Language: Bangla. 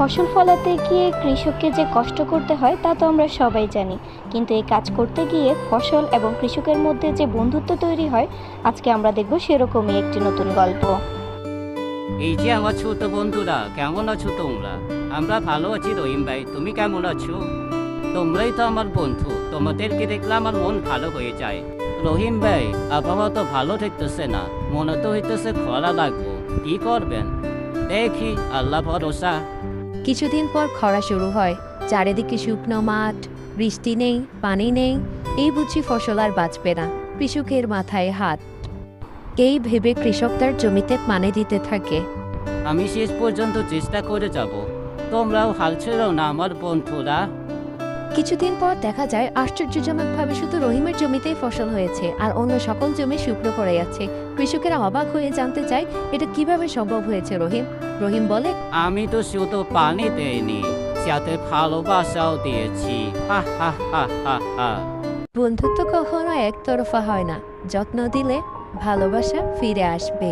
ফসল ফলাতে গিয়ে কৃষককে যে কষ্ট করতে হয় তা তো আমরা সবাই জানি, কিন্তু এই কাজ করতে গিয়ে ফসল এবং কৃষকের মধ্যে যে বন্ধুত্ব তৈরি হয়, আজকে আমরা দেখব সেরকমই একটি নতুন গল্প। এই যে আমার ছোট বন্ধুরা, কেমন আছো তোমরা? আমরা ভালো আছি রহিম ভাই, তুমি কেমন আছো? তোমরাই তো আমার বন্ধু, তোমাদেরকে দেখলে আমার মন ভালো হয়ে যায়। রহিম ভাই, আবহাওয়া তো ভালো থাকতেছে না, মনে তো হইতেছে খরা লাগবো। কি করবেন? দেখি, আল্লাহ ভরসা। কিছুদিন পর খরা শুরু হয়। চারিদিকে শুকনো মাঠ, বৃষ্টি নেই, পানি নেই। এই বুঝি ফসল আর বাঁচবে না। কৃষকের মাথায় হাত। এই ভেবে কৃষক তার জমিতে পানি দিতে থাকে। আমি শেষ পর্যন্ত চেষ্টা করে যাব, তোমরাও হাল ছেড়ো না আমার বন্ধুরা। কিছুদিন পর দেখা যায় আশ্চর্যজনকভাবে শুধু রহিমের জমিতেই ফসল হয়েছে, আর অন্য সকল জমি শুকনো পড়ে যাচ্ছে। কৃষকেরা অবাক হয়ে জানতে চায়, এটা কিভাবে সম্ভব হয়েছে রহিম? রহিম বলে, আমি তো শুধু পানি দেইনি, সাথে ভালোবাসাও দিয়েছি। হা হা হা হা হা। বন্ধুত্ব কখনো একতরফা হয় না। যত্ন দিলে ভালোবাসা ফিরে আসবে।